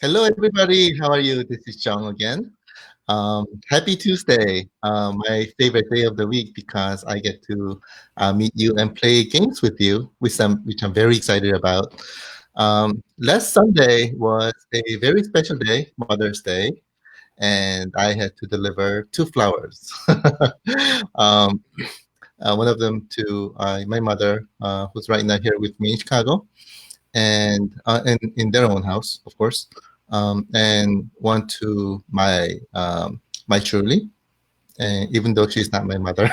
Hello, everybody. How are you? This is Jong again. Happy Tuesday, my favorite day of the week because I get to meet you and play games with you, which I'm very excited about. Last Sunday was a very special day, Mother's Day, and I had to deliver two flowers. um, One of them to my mother, who's right now here with me in Chicago, and in their own house, of course, and one to my Julie, and even though she's not my mother.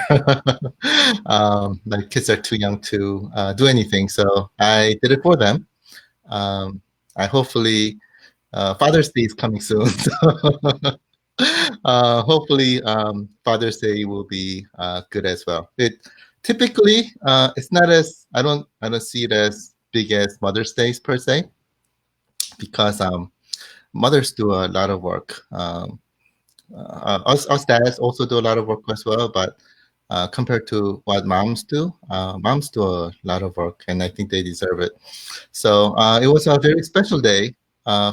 My kids are too young to do anything, so I did it for them. Um, I hopefully Father's Day is coming soon. Hopefully Father's Day will be good as well. It typically it's not as I don't see it as big as Mother's Day per se because mothers do a lot of work. Us dads also do a lot of work as well, but compared to what moms do a lot of work, and I think they deserve it. So it was a very special day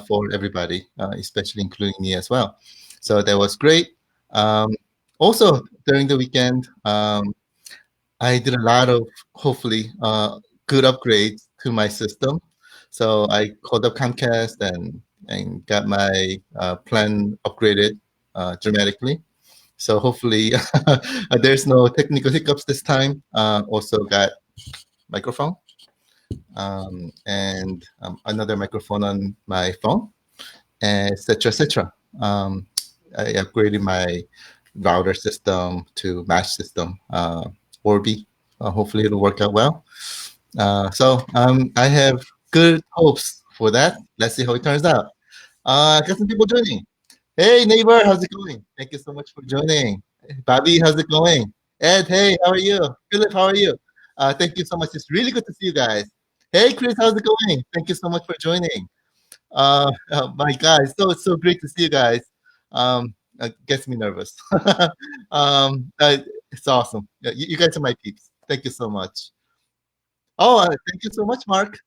for everybody, especially including me as well. So that was great. Um, Also, during the weekend, I did a lot of hopefully good upgrades to my system. So I called up Comcast and got my plan upgraded dramatically. So hopefully there's no technical hiccups this time. Also got microphone and another microphone on my phone, etc. etc. I upgraded my router system to mesh system, Orbi. Hopefully it'll work out well. So I have good hopes for that. Let's see how it turns out. Got some people joining. Hey neighbor, how's it going? Thank you so much for joining. Bobby, how's it going? Ed, hey, how are you? Philip, how are you? Thank you so much. It's really good to see you guys. Hey Chris, how's it going? Thank you so much for joining. Oh my God, it's so great to see you guys. Gets me nervous. It's awesome. Yeah, you guys are my peeps. Thank you so much. Oh, thank you so much, Mark.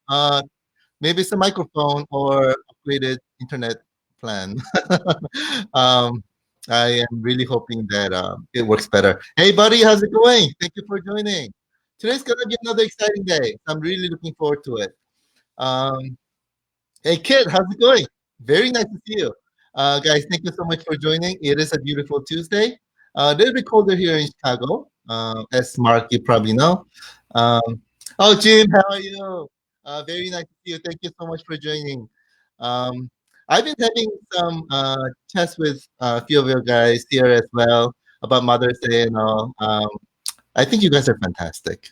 Maybe it's a microphone or upgraded internet plan. um, I am really hoping that it works better. Hey, buddy, how's it going? Thank you for joining. Today's gonna be another exciting day. I'm really looking forward to it. Um, Hey, Kit, how's it going? Very nice to see you. Guys, thank you so much for joining. It is a beautiful Tuesday. A little bit colder here in Chicago, as Mark, you probably know. Um, oh, Jim, how are you? Very nice to see you. Thank you so much for joining. Um, I've been having some chats with a few of you guys here as well about Mother's Day and all. I think you guys are fantastic.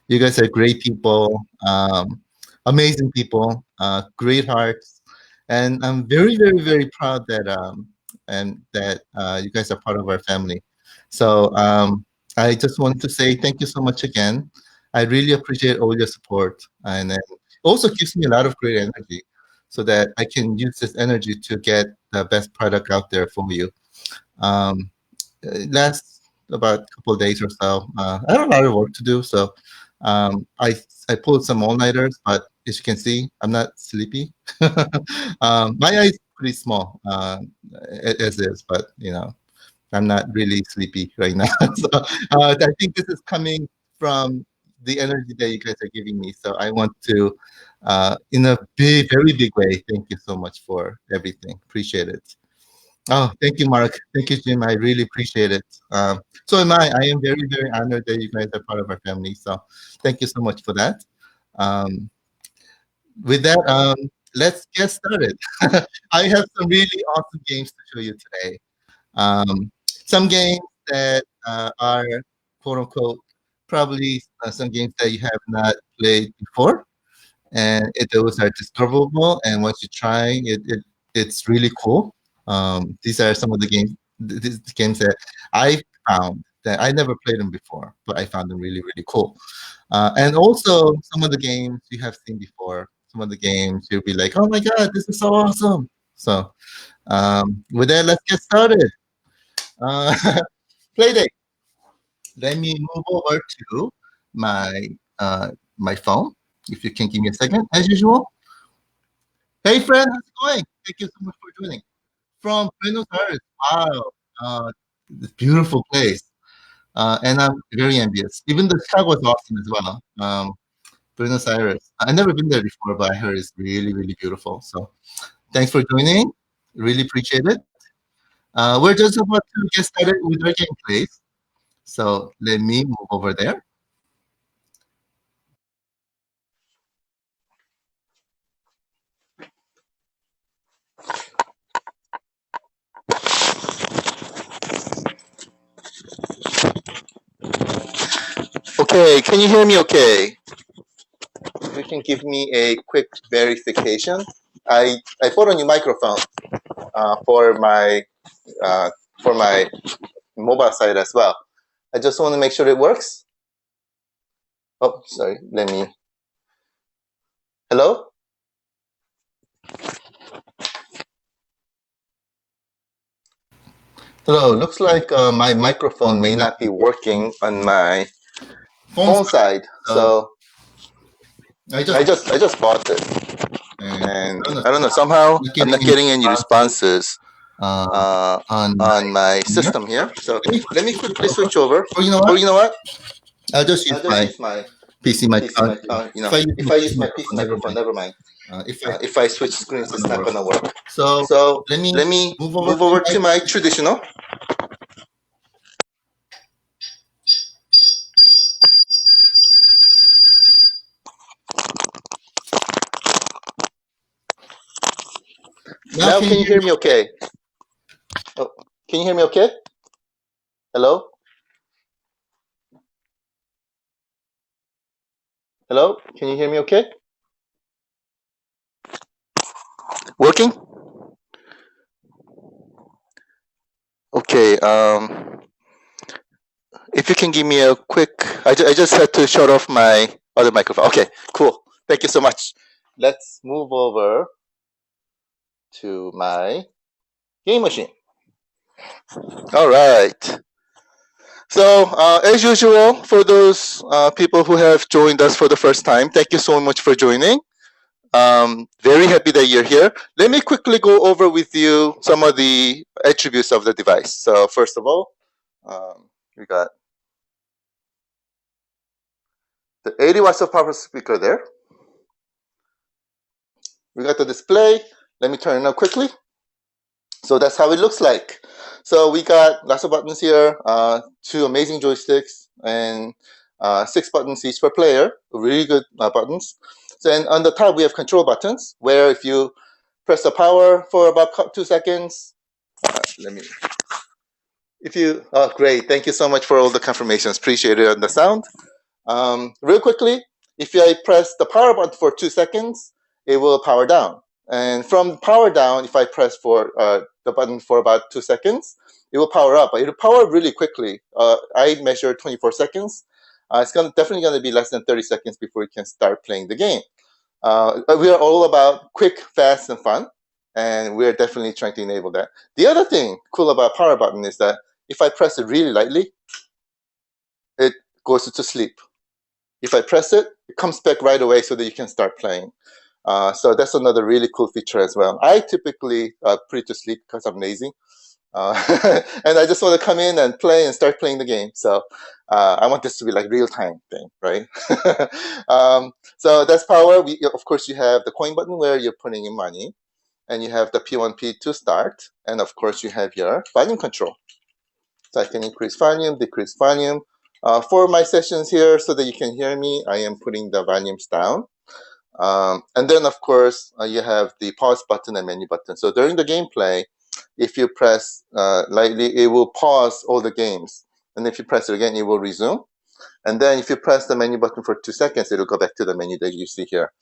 You guys are great people, amazing people, great hearts, and I'm very, very, very proud that you guys are part of our family. So I just want to say thank you so much again. I really appreciate all your support, and it also gives me a lot of great energy, so that I can use this energy to get the best product out there for you. Um, Last about a couple of days or so. I have a lot of work to do, so I pulled some all-nighters, but as you can see, I'm not sleepy. My eyes pretty small as is, but I'm not really sleepy right now. So I think this is coming from the energy that you guys are giving me. So I want to, in a big, very big way, thank you so much for everything. Appreciate it. Oh, thank you, Mark. Thank you, Jim. I really appreciate it. So am I. I am very, very honored that you guys are part of our family. So thank you so much for that. Um, with that, let's get started. I have some really awesome games to show you today. Some games that are quote unquote probably some games that you have not played before, and those are discoverable. And once you try it's really cool. These are some of these games that I found that I never played them before, but I found them really, really cool. And also some of the games you have seen before. Some of the games you'll be like, "Oh my God, this is so awesome!" So with that, let's get started. Uh, Playdate. Let me move over to my my phone. If you can give me a second, as usual. Hey, friend, how's it going? Thank you so much for joining. From Buenos Aires. Wow. This beautiful place. And I'm very envious. Even the Chicago was awesome as well. Buenos Aires. I've never been there before, but I heard it's really, really beautiful. So thanks for joining. Really appreciate it. We're just about to get started with our gameplays. So let me move over there. Okay, can you hear me okay? If you can give me a quick verification. I put on your microphone for uh, my mobile site as well. I just want to make sure it works. Oh, sorry. Let me. Hello? Hello. Looks like my microphone may not be working on my phone side. So I just bought it. And I don't know, somehow I'm not getting any responses on my system here. So let me quickly switch over. Or you know what? I'll just use my PC mic. If I use my PC microphone, never mind. If I switch screens, it's not gonna work. So let me move over to my traditional. Now can you hear me okay? Oh, can you hear me okay? Hello? Hello? Can you hear me okay? Working? Okay. If you can give me a quick, I just had to shut off my other microphone. Okay, cool. Thank you so much. Let's move over to my game machine. All right. So, as usual, for those people who have joined us for the first time, thank you so much for joining. Very happy that you're here. Let me quickly go over with you some of the attributes of the device. So, first of all, we got the 80 watts of power speaker there. We got the display. Let me turn it on quickly. So that's how it looks like. So we got lots of buttons here, 2 amazing joysticks, and 6 buttons each per player. Really good buttons. So and on the top we have control buttons, where if you press the power for about 2 seconds, great, thank you so much for all the confirmations. Appreciate it on the sound. Real quickly, if I press the power button for 2 seconds, it will power down. And from power down, if I press for the button for about 2 seconds, it will power up. But it'll power up really quickly. I measured 24 seconds. It's definitely going to be less than 30 seconds before you can start playing the game. We are all about quick, fast, and fun. And we're definitely trying to enable that. The other thing cool about power button is that if I press it really lightly, it goes to sleep. If I press it, it comes back right away so that you can start playing. So that's another really cool feature as well. I typically put it to sleep because I'm lazy. And I just want to come in and play and start playing the game. So I want this to be like real-time thing, right? So that's power. Of course, you have the coin button where you're putting in money. And you have the P1, P2 start. And of course, you have your volume control. So I can increase volume, decrease volume. For my sessions here, so that you can hear me, I am putting the volumes down. And then, of course, you have the pause button and menu button. So during the gameplay, if you press lightly, it will pause all the games. And if you press it again, it will resume. And then if you press the menu button for 2 seconds, it will go back to the menu that you see here.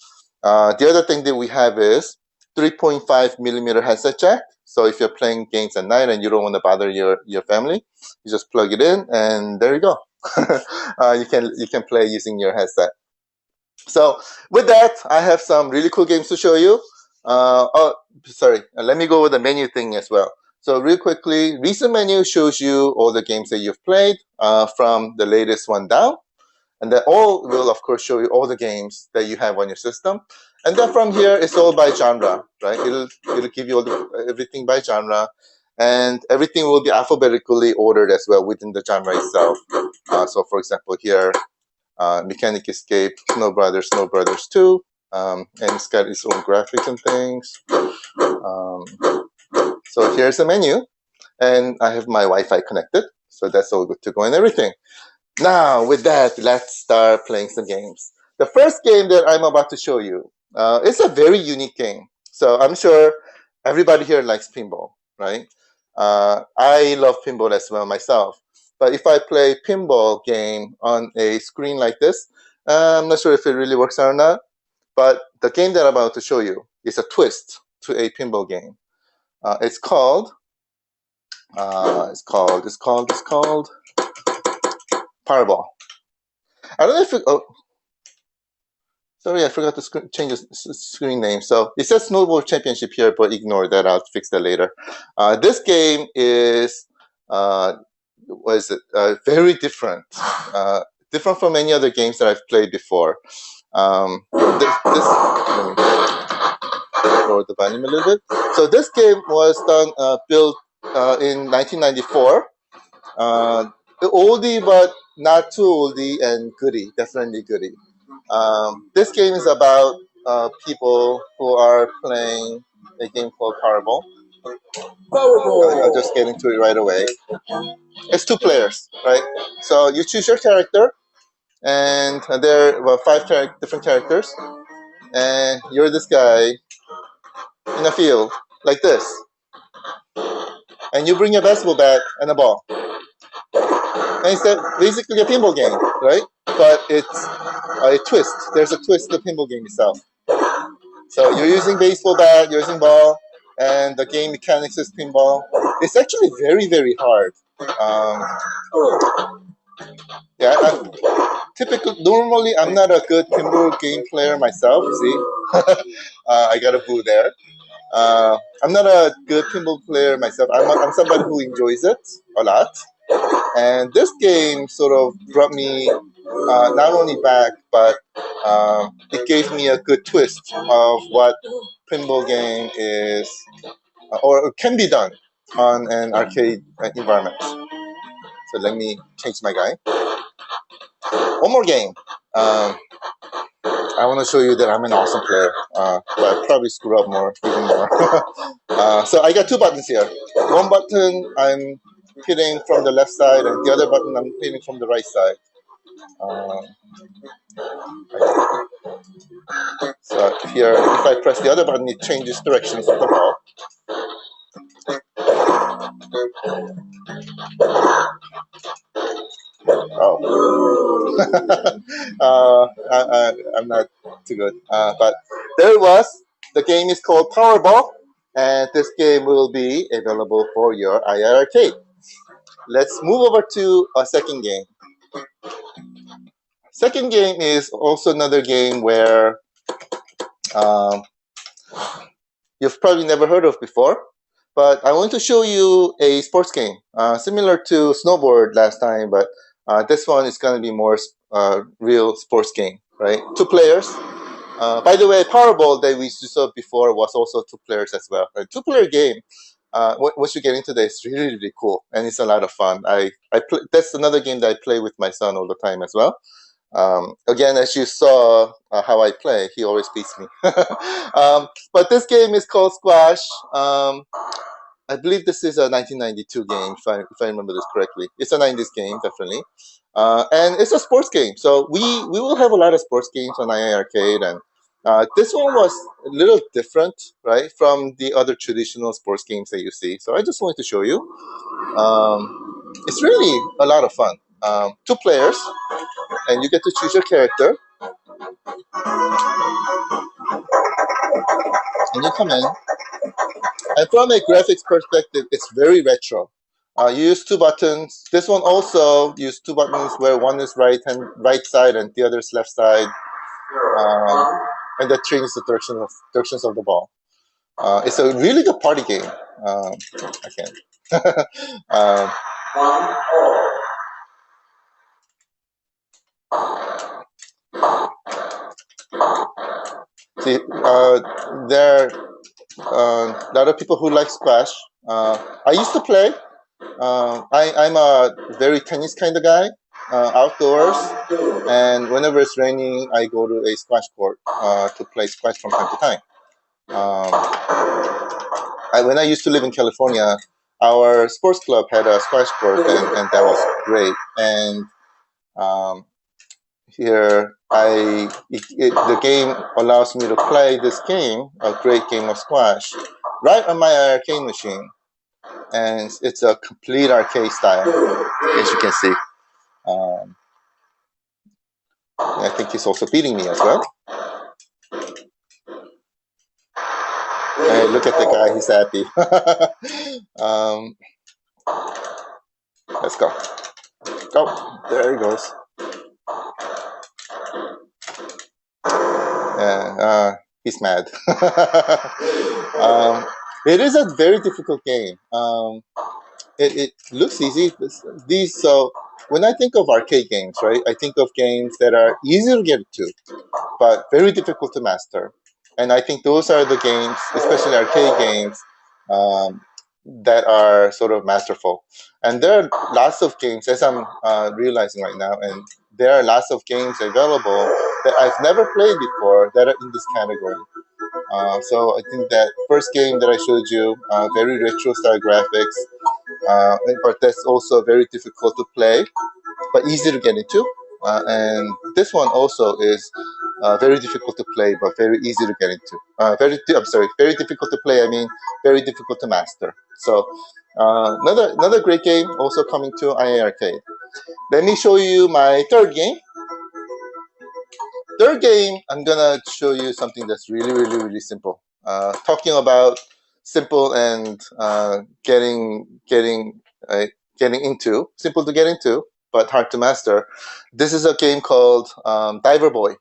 The other thing that we have is 3.5 millimeter headset jack. So if you're playing games at night and you don't want to bother your family, you just plug it in and there you go. You can play using your headset. So with that, I have some really cool games to show you. Let me go with the menu thing as well. So real quickly, recent menu shows you all the games that you've played from the latest one down. And then all will, of course, show you all the games that you have on your system. And then from here, it's all by genre, right? It'll give you everything by genre. And everything will be alphabetically ordered as well within the genre itself. So, for example, here, Mechanic Escape, Snow Brothers 2. And it's got its own graphics and things. So here's the menu. And I have my Wi-Fi connected. So that's all good to go and everything. Now, with that, let's start playing some games. The first game that I'm about to show you, it's a very unique game. So I'm sure everybody here likes pinball, right? I love pinball as well myself. But if I play pinball game on a screen like this, I'm not sure if it really works or not. But the game that I'm about to show you is a twist to a pinball game. It's called Powerball. I don't know if it, sorry, I forgot to change the screen name. So it says Snowboard Championship here, but ignore that. I'll fix that later. This game is very different. Different from any other games that I've played before. Let me lower the volume a little bit. So this game was built in 1994. Oldie, but not too oldie, and goodie, definitely goodie. This game is about people who are playing a game called Powerball. I'll just get into it right away. It's 2 players, right? So you choose your character, and there are 5 different characters, and you're this guy in a field like this, and you bring a basketball bat and a ball, and it's basically a pinball game, right? But it's a twist. There's a twist to the pinball game itself. So you're using baseball bat, you're using ball, and the game mechanics is pinball. It's actually very, very hard. Normally I'm not a good pinball game player myself. See, I got a boo there. I'm not a good pinball player myself. I'm somebody who enjoys it a lot. And this game sort of brought me not only back, but it gave me a good twist of what pinball game is, or can be done on an arcade environment. So let me change my guy. One more game. I want to show you that I'm an awesome player, but I probably screw up even more. So I got 2 buttons here. One button I'm hitting from the left side, and the other button I'm hitting from the right side. So here, if I press the other button, it changes directions of the ball. I'm not too good. But there it was. The game is called Powerball, and this game will be available for your iiRcade. Let's move over to a second game. Second game is also another game where you've probably never heard of before. But I want to show you a sports game, similar to Snowboard last time, but this one is going to be more real sports game, right? 2 players. By the way, Powerball that we saw before was also 2 players as well. A 2-player game. Once you get into this, it's really, really cool, and it's a lot of fun. That's another game that I play with my son all the time as well. Again, as you saw how I play, he always beats me. But this game is called Squash. I believe this is a 1992 game, if I remember this correctly. It's a 90s game, definitely. And it's a sports game. So we will have a lot of sports games on iiRcade. And this one was a little different, right, from the other traditional sports games that you see. So I just wanted to show you. It's really a lot of fun. 2 players, and you get to choose your character. And you come in. And from a graphics perspective, it's very retro. You use 2 buttons. This one also used 2 buttons where one is right side and the other is left side. And that changes the directions of the ball. It's a really good party game. I can't. there are a lot of people who like squash. I used to play. I'm a very tennis kind of guy, outdoors, and whenever it's raining, I go to a squash court to play squash from time to time. When I used to live in California, our sports club had a squash court, and that was great. And um, here, the game allows me to play this game, a great game of squash, right on my arcade machine. And it's a complete arcade style, as you can see. I think he's also beating me as well. Hey, look at the guy, he's happy. Let's go. Oh, there he goes. Yeah, he's mad. It is a very difficult game. It looks easy. So when I think of arcade games, right, I think of games that are easy to get to, but very difficult to master. And I think those are the games, especially arcade games, that are sort of masterful. And there are lots of games, as I'm realizing right now, and there are lots of games available that I've never played before that are in this category. So I think that first game that I showed you, very retro style graphics, but that's also very difficult to play, but easy to get into. And this one also is very difficult to play, but very easy to get into. Very difficult to play. I mean, very difficult to master. So another great game also coming to iiRcade. Let me show you my third game. Third game, I'm gonna show you something that's really simple. Talking about simple and getting into, simple to get into, but hard to master. This is a game called Diaper Boy.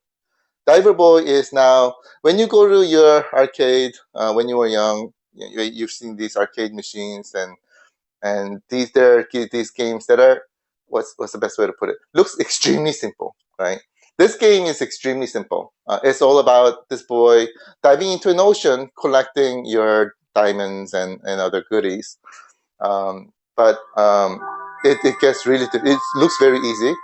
Diaper Boy is now, when you go to your arcade, when you were young, you've seen these arcade machines, and these games that are, what's the best way to put it? Looks extremely simple, right? This game is extremely simple. It's all about this boy diving into an ocean, collecting your diamonds and other goodies. But it gets really, it looks very easy.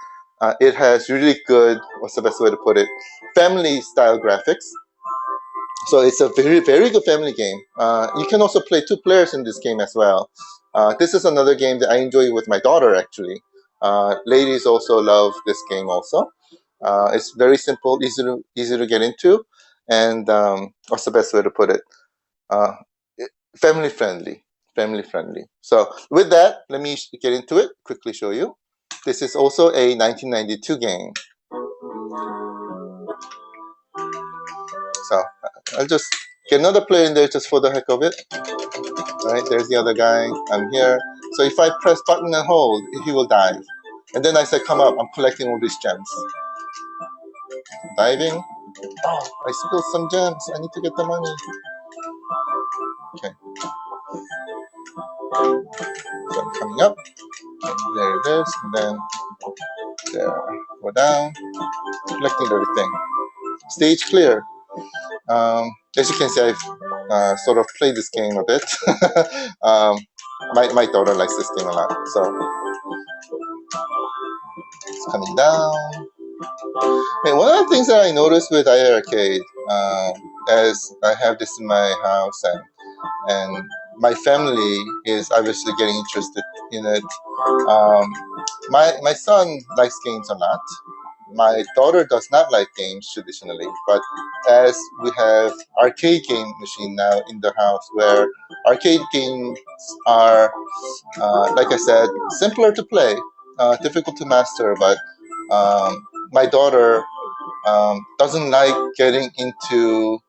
It has really good, what's the best way to put it, family style graphics. So it's a very good family game. You can also play two players in this game as well. This is another game that I enjoy with my daughter, actually. Ladies also love this game also. It's very simple, easy to get into, and what's the best way to put it? Uh, family friendly. So with that, let me get into it. Quickly show you. This is also a 1992 game. So I'll just get another player in there just for the heck of it. All right, there's the other guy. I'm here. So if I press button and hold, he will dive. And then I say, come up. I'm collecting all these gems. Diving. Oh, I spilled some gems. I need to get the money. Okay. So I'm coming up. And there it is. And then there. Go down. Collecting everything. Stage clear. As you can see, I've sort of played this game a bit. My daughter likes this game a lot. So it's coming down. And one of the things that I noticed with iiRcade, as I have this in my house, and my family is obviously getting interested in it. My son likes games a lot. My daughter does not like games traditionally, but as we have arcade game machine now in the house, where arcade games are, like I said, simpler to play, difficult to master, but my daughter doesn't like getting into,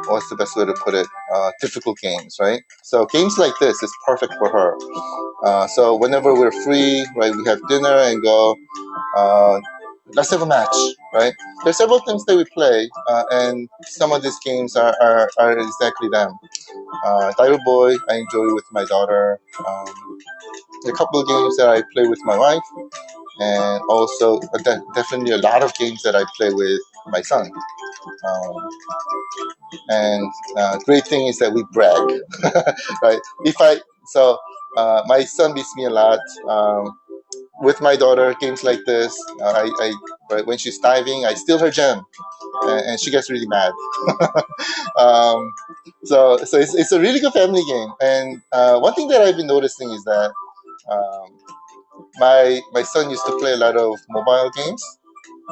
what's the best way to put it, difficult games, right? So games like this is perfect for her. So whenever we're free, right, we have dinner and go, let's have a match, right? There's several things that we play, and some of these games are exactly them. Diaper Boy, I enjoy with my daughter. A couple of games that I play with my wife, and also definitely a lot of games that I play with my son. And great thing is that we brag, right? My son beats me a lot. With my daughter, games like this, right, when she's diving, I steal her gem, and she gets really mad. um, so it's a really good family game. And one thing that I've been noticing is that um, my son used to play a lot of mobile games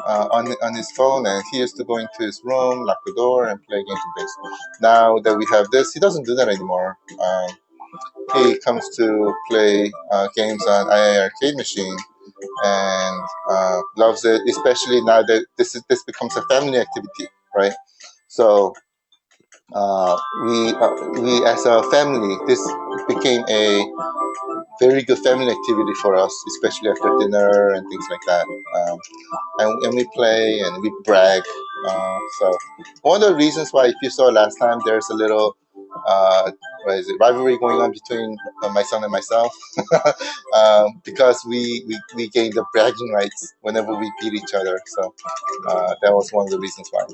on his phone, and he used to go into his room, lock the door, and play games with this. Now that we have this, he doesn't do that anymore. He comes to play games on iiRcade machine and loves it, especially now that this becomes a family activity, right? So we as a family, this became a very good family activity for us, especially after dinner and things like that. And we play and we brag. So one of the reasons why, if you saw last time, there's a little rivalry going on between my son and myself, because we gain the bragging rights whenever we beat each other. So that was one of the reasons why.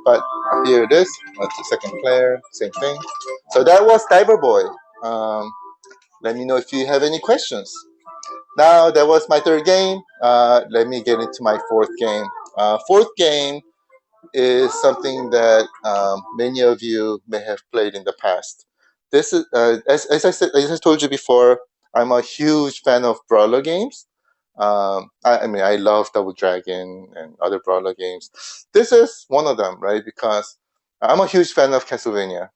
But here it is, the second player, same thing. So that was Diaper Boy. Let me know if you have any questions. Now that was my third game. Let me get into my fourth game. Fourth game is something that many of you may have played in the past. This is, as I told you before, I'm a huge fan of brawler games. I mean, I love Double Dragon and other brawler games. This is one of them, right? Because I'm a huge fan of Castlevania,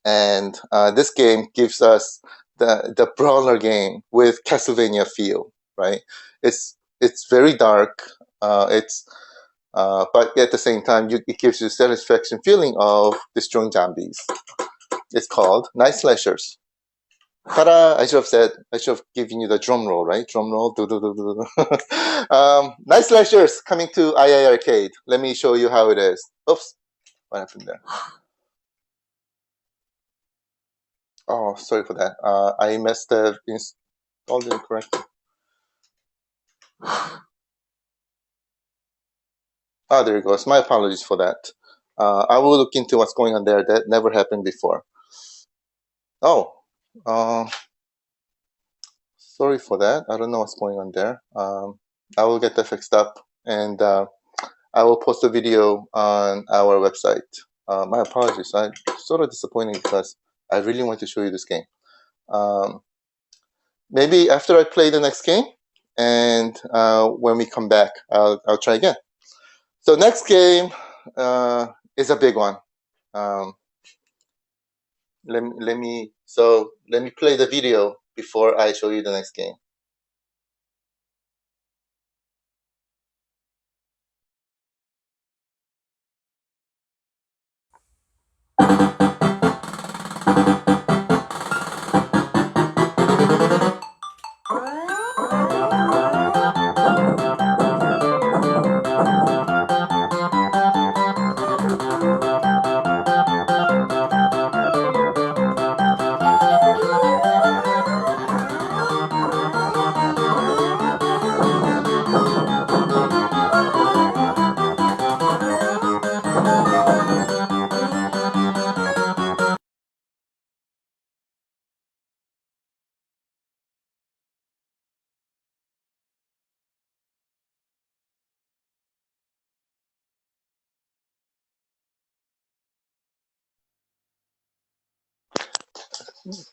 and this game gives us the brawler game with Castlevania feel, right? It's very dark. But at the same time, it gives you the satisfaction feeling of destroying zombies. It's called Night Slashers. Ta-da! I should have given you the drum roll, right? Drum roll. Night Slashers coming to iiRcade. Let me show you how it is. Oops, what happened there? Oh, sorry for that. I must have installed it incorrectly. Ah, there it goes. My apologies for that. I will look into what's going on there. That never happened before. Oh, sorry for that. I don't know what's going on there. I will get that fixed up, and I will post a video on our website. My apologies. I'm sort of disappointing because I really want to show you this game. Maybe after I play the next game, and when we come back, I'll try again. So next game is a big one. Let me play the video before I show you the next game.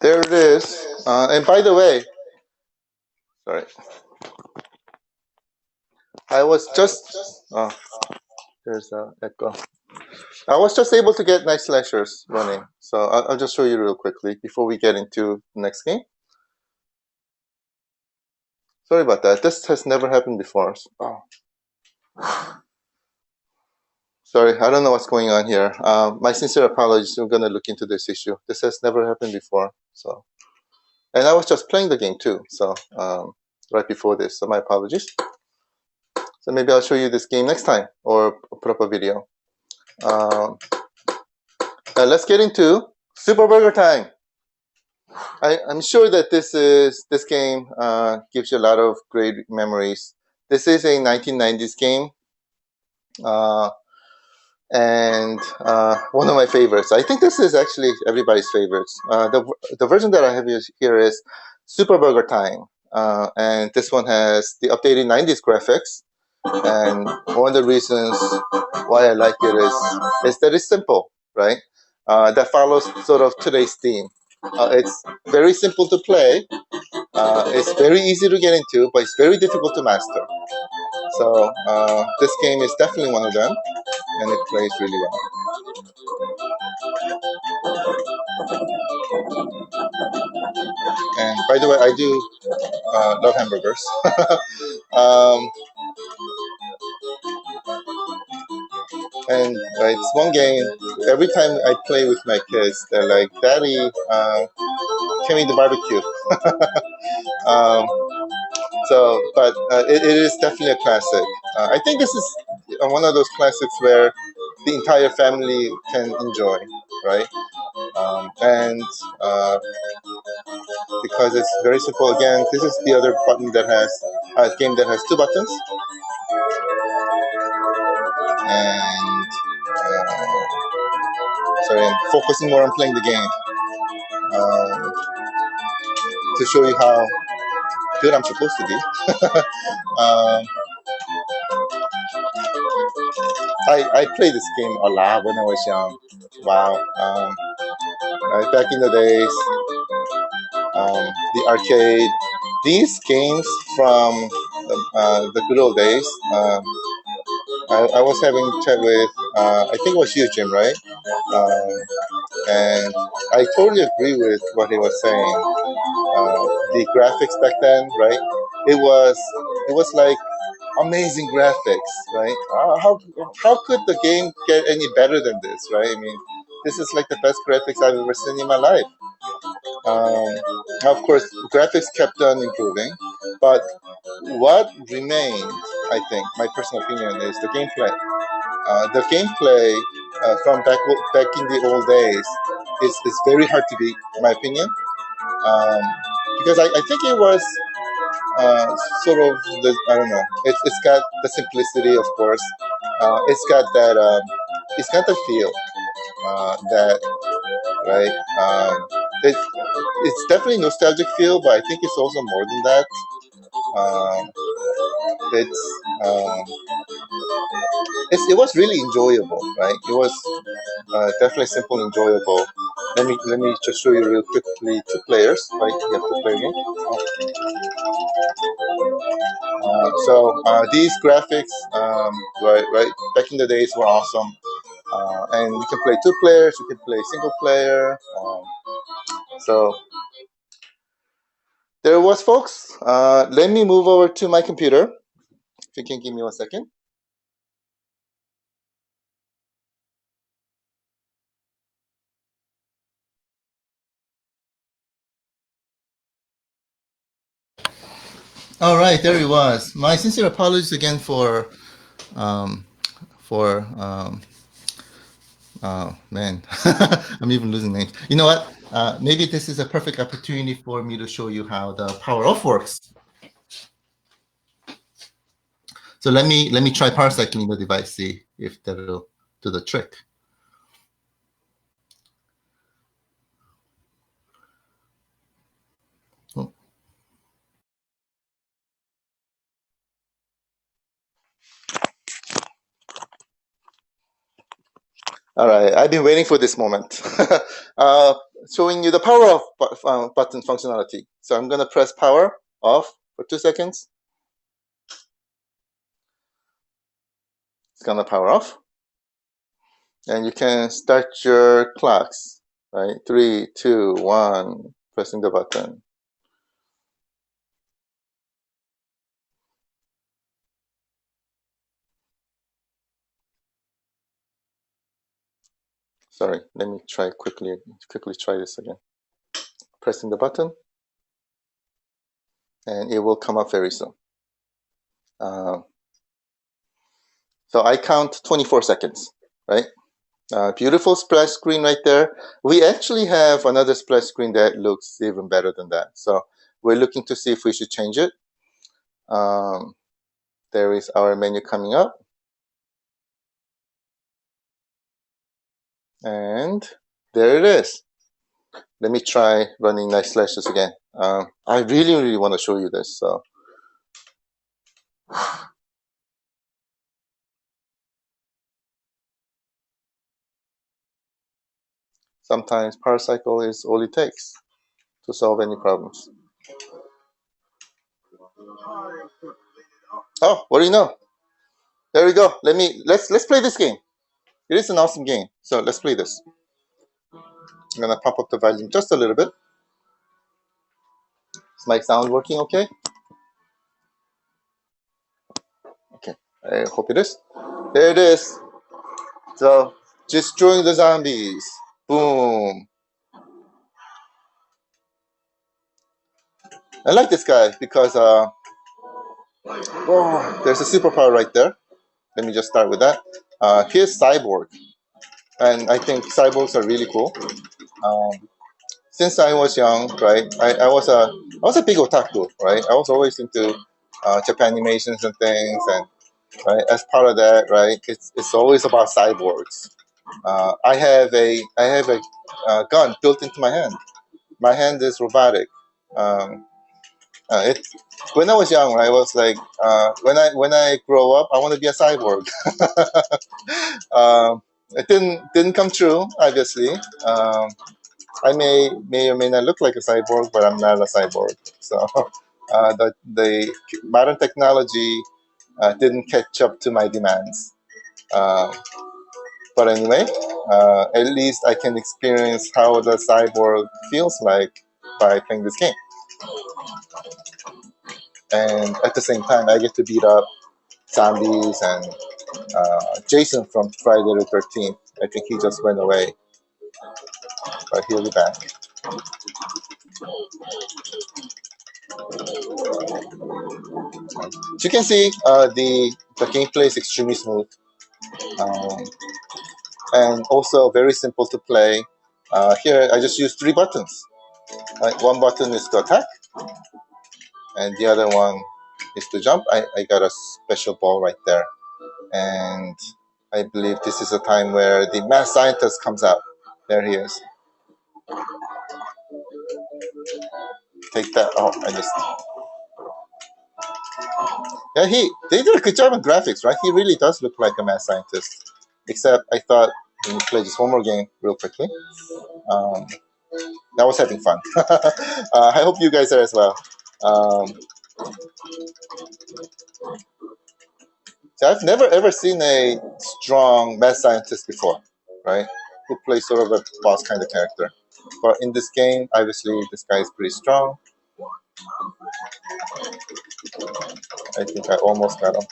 There it is. And by the way, sorry, I was just. Oh, there's a echo. I was just able to get Night Slashers running, so I'll just show you real quickly before we get into the next game. Sorry about that. This has never happened before. Oh. Sorry, I don't know what's going on here. My sincere apologies. We're gonna look into this issue. This has never happened before. So, and I was just playing the game too. So right before this. So my apologies. So maybe I'll show you this game next time or put up a video. Let's get into Superburger time. I'm sure that this game gives you a lot of great memories. This is a 1990s game. Uh, and one of my favorites. I think this is actually everybody's favorites. The version that I have here is Superburger Time, and this one has the updated '90s graphics. And one of the reasons why I like it is that it's simple, right? That follows sort of today's theme. It's very simple to play. It's very easy to get into, but it's very difficult to master. So this game is definitely one of them, and it plays really well. And by the way, I do love hamburgers. um, and it's one game. Every time I play with my kids, they're like, "Daddy, can we do barbecue?" um, but it is definitely a classic. I think this is one of those classics where the entire family can enjoy, right? And because it's very simple. Again, this is the other button that has a game that has two buttons, and sorry, I'm focusing more on playing the game to show you how good I'm supposed to be. um, I played this game a lot when I was young. Wow. Back in the days, the arcade, these games from the good old days. I was having a chat with, I think it was you, Jim, right? And I totally agree with what he was saying. The graphics back then, right? It was like amazing graphics, right? How could the game get any better than this, right? I mean, this is like the best graphics I've ever seen in my life. Um, of course, graphics kept on improving, but what remained, I think, my personal opinion is the gameplay. The gameplay from back in the old days is very hard to beat, in my opinion, um, because I think it was sort of I don't know. It's got the simplicity, of course. It's got the feel that right. It, it's definitely nostalgic feel, but I think it's also more than that. Um, um, it was really enjoyable, right? It was definitely simple, enjoyable. Let me just show you real quickly two players, right? You have to play me. So these graphics, right, back in the days were awesome. And you can play two players, you can play single player. So there it was, folks. Let me move over to my computer. If you can give me 1 second. All right, there he was. My sincere apologies again um, for oh man, I'm even losing names. You know what? Maybe this is a perfect opportunity for me to show you how the power off works. So let me try power cycling the device, see if that'll do the trick. Oh. All right, I've been waiting for this moment. Showing you the power off button functionality. So I'm gonna press power off for 2 seconds. It's gonna power off. And you can start your clocks, right? 3, 2, 1, pressing the button. Sorry, let me try quickly try this again. Pressing the button, and it will come up very soon. So I count 24 seconds, right? Beautiful splash screen right there. We actually have another splash screen that looks even better than that. So we're looking to see if we should change it. There is our menu coming up. And there it is. Let me try running nice slashes again. I really want to show you this. So sometimes power cycle is all it takes to solve any problems. Oh, what do you know? There we go. Let's play this game. It is an awesome game. So let's play this. I'm gonna pump up the volume just a little bit. Is my sound working okay? Okay. I hope it is. There it is. So destroying the zombies. Boom. I like this guy because whoa, there's a superpower right there. Let me just start with that. Here's cyborg, and I think cyborgs are really cool. Um, since I was young, right, I was a big otaku, right? I was always into Japan animations and things, and right, as part of that, right, it's always about cyborgs. I have a gun built into my hand. My hand is robotic. Um, it when I was young, right, I was like, when I grow up, I want to be a cyborg. um, it didn't come true, obviously. I may or may not look like a cyborg, but I'm not a cyborg. So the modern technology didn't catch up to my demands. Uh, but anyway, at least I can experience how the cyborg feels like by playing this game. And at the same time, I get to beat up zombies and Jason from Friday the 13th. I think he just went away, but he'll be back. As you can see, the gameplay is extremely smooth, um, and also very simple to play. Here, I just use three buttons. Right? One button is to attack, and the other one is to jump. I got a special ball right there, and I believe this is a time where the mad scientist comes out. There he is. Take that. Oh, I just. Yeah, they did a good job on graphics, right? He really does look like a mad scientist. Except I thought, let me play just one more game real quickly. Um, I was having fun. I hope you guys are as well. Um, so I've never ever seen a strong mad scientist before, right? Who plays sort of a boss kind of character. But in this game, obviously, this guy is pretty strong. I think I almost got him.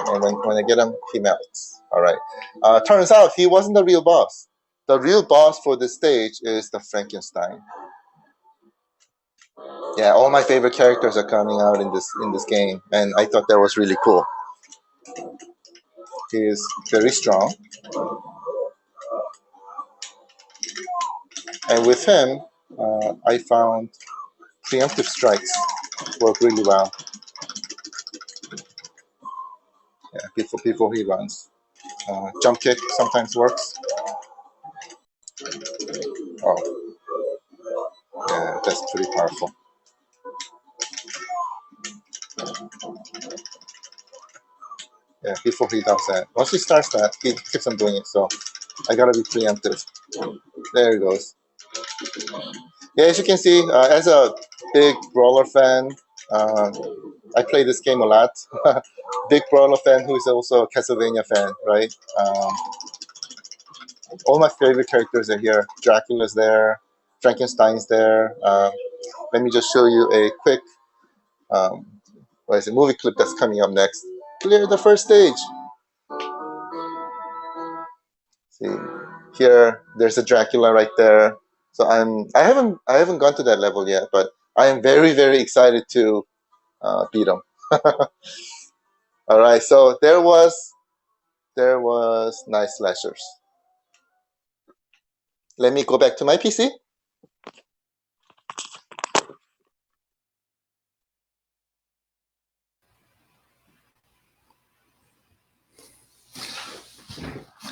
And when I get him, he melts. All right. Turns out he wasn't the real boss. The real boss for this stage is the Frankenstein. Yeah, all my favorite characters are coming out in this game, and I thought that was really cool. He is very strong, and with him, I found preemptive strikes work really well. Yeah, before he runs, jump kick sometimes works. Oh, yeah, that's pretty powerful. Yeah, before he does that, once he starts that, he keeps on doing it. So I gotta be preemptive. There he goes. Yeah, as you can see, as a big brawler fan, uh, I play this game a lot. Big brawler fan who is also a Castlevania fan, right? All my favorite characters are here. Dracula's there, Frankenstein's there. Let me just show you a quick, um, what is it, movie clip that's coming up next. Clear the first stage. See, here, there's a Dracula right there. So I haven't gone to that level yet, but I am very excited to beat him. All right, so there was nice slashers. Let me go back to my PC.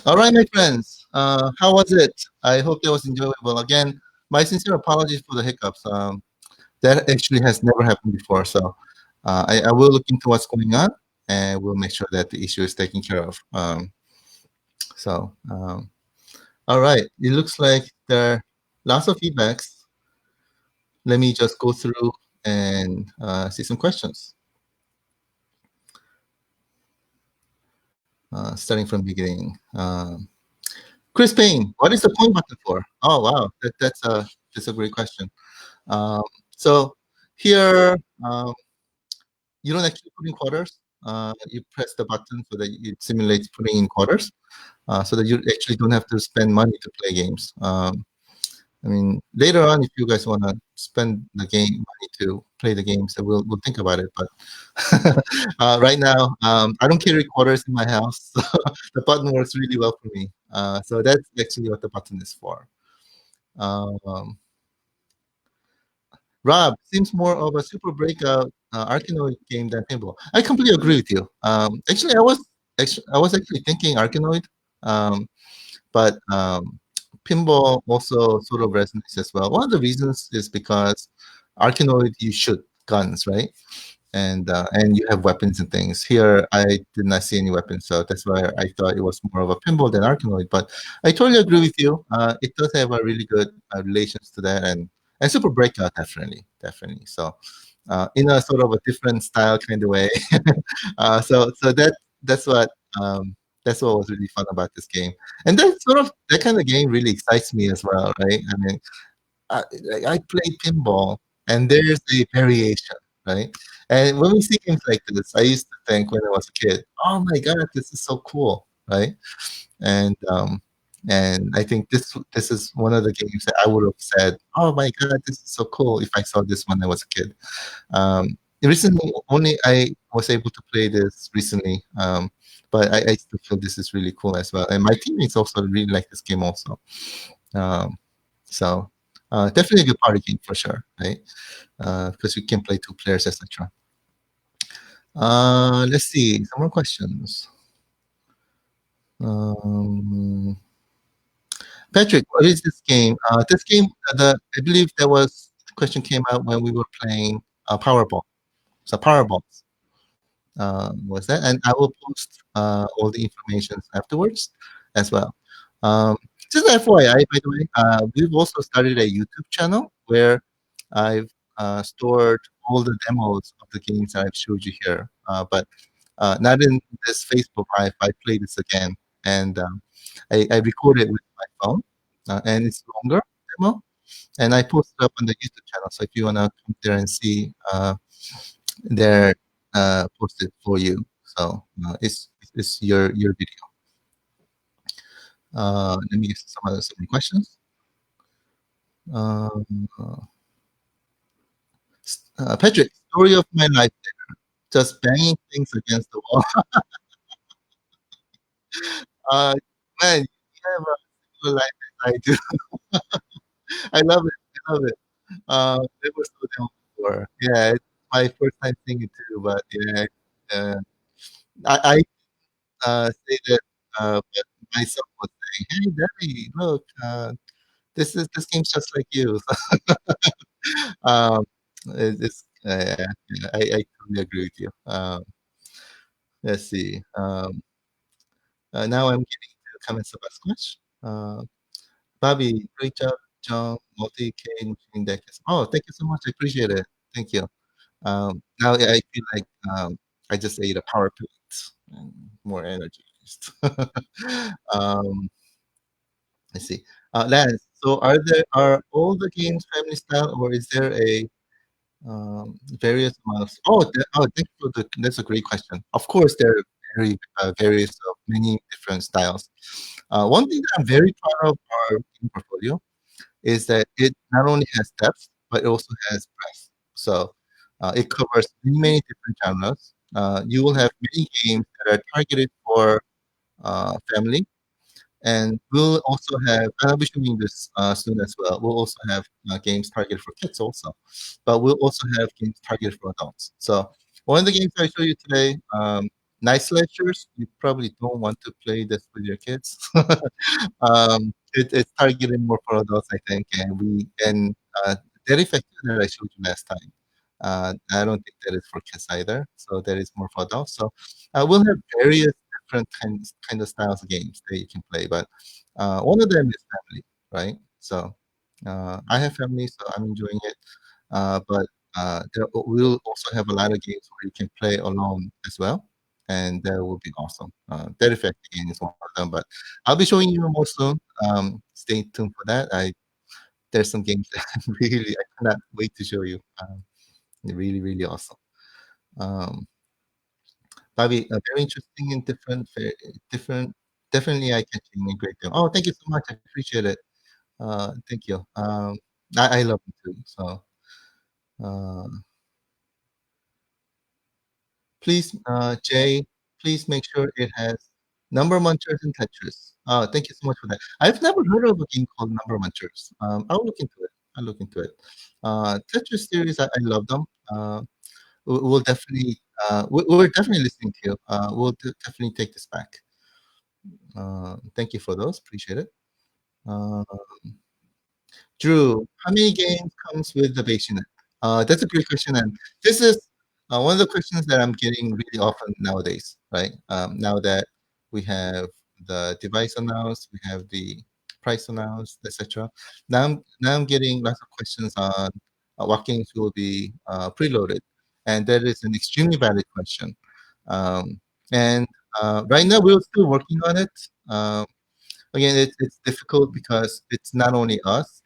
All right, my friends. How was it? I hope that was enjoyable. Again, my sincere apologies for the hiccups. That actually has never happened before. So I will look into what's going on, and we'll make sure that the issue is taken care of. So, all right. It looks like there are lots of feedbacks. Let me just go through and see some questions. Starting from the beginning. Chris Payne, what is the point button for? Oh, wow. That's a great question. So here, you don't actually put in quarters. You press the button so that it simulates putting in quarters, so that you actually don't have to spend money to play games. I mean, later on, if you guys want to spend the game money to play the games, then we'll think about it. But right now, I don't carry quarters in my house, so the button works really well for me. So that's actually what the button is for. Rob, seems more of a super breakout Arkanoid game than pinball. I completely agree with you. Actually, I was actually thinking Arkanoid, but pinball also sort of resonates as well. One of the reasons is because Arkanoid you shoot guns, right? And you have weapons and things. Here, I did not see any weapons, so that's why I thought it was more of a pinball than Arkanoid. But I totally agree with you. It does have a really good relations to that, and Super Breakout definitely. So, in a sort of a different style kind of way. So that's what that's what was really fun about this game, and that kind of game really excites me as well, right? I mean, I, I play pinball, and there's a variation, right? And when we see games like this, I used to think when I was a kid, "Oh my God, this is so cool!" Right? And and I think this is one of the games that I would have said, "Oh my God, this is so cool!" if I saw this when I was a kid. Recently, only I was able to play this recently, but I still feel this is really cool as well. And my teammates also really like this game also. Um, so definitely a good party game for sure, right? Because you can play two players, etc. Let's see some more questions. Patrick, what is this game? This game, I believe there was question came out when we were playing Powerball. So Powerballs was that, and I will post all the information afterwards as well. Just FYI, by the way, we've also started a YouTube channel where I've stored all the demos of the games that I've showed you here, but not in this Facebook Live. I played this again, and I recorded it with my phone, and it's longer demo, and I posted up on the YouTube channel. So if you wanna come there and see, they're posted for you. So it's your video. Let me get some questions. Patrick, story of my life there. Just banging things against the wall. uh, Man, you have a similar life as I do. I love it. I love it. It was so down before. Yeah, it's my first time seeing it too. But yeah, uh, I say that, but my son was saying, "Hey, Daddy, look, this game's just like you." um, I totally agree with you. Let's see. Now I'm getting to the comments about Squash. Bobby, great job, John. Multi-K machine deck. Oh, thank you so much. I appreciate it. Thank you. Now I feel like I just ate a power plate and more energy. um, let's see. Lance, so are all the games family style, or is there a various amounts? Thank you for that's a great question. Of course, there are various of many different styles. One thing that I'm very proud of our game portfolio is that it not only has depth but it also has breadth. So it covers many different genres. You will have many games that are targeted for family, and we'll also have, and I'll be showing this soon as well. We'll also have games targeted for kids also, but we'll also have games targeted for adults. So one of the games I show you today, nice lectures, you probably don't want to play this with your kids. It's targeted more for adults, I think, and that effective that I showed you last time. I don't think that is for kids either. So that is more for adults. So we'll have various different kind of styles of games that you can play, but one of them is family, right? So I have family, so I'm enjoying it. But we'll also have a lot of games where you can play alone as well, and that will be awesome. That effect game is one of them, but I'll be showing you more soon. Stay tuned for that. There's some games that I cannot wait to show you. They're really, really awesome. Um, Bobby, very interesting and different, definitely eye-catching and great film. Oh, thank you so much. I appreciate it. Thank you. I love it too. So, uh, please, Jay, please make sure it has Number Munchers and Tetris. Thank you so much for that. I've never heard of a game called Number Munchers. I'll look into it. I'll look into it. Tetris series, I love them. We'll definitely, we're definitely listening to you. We'll definitely take this back. Thank you for those. Appreciate it. Uh, Drew, how many games comes with the base unit? That's a great question, and this is one of the questions that I'm getting really often nowadays, right? Now that we have the device announced, we have the price announced, etc. Now I'm getting lots of questions on what games will be preloaded, and that is an extremely valid question. Um, and right now we're still working on it. Again, it's difficult because it's not only us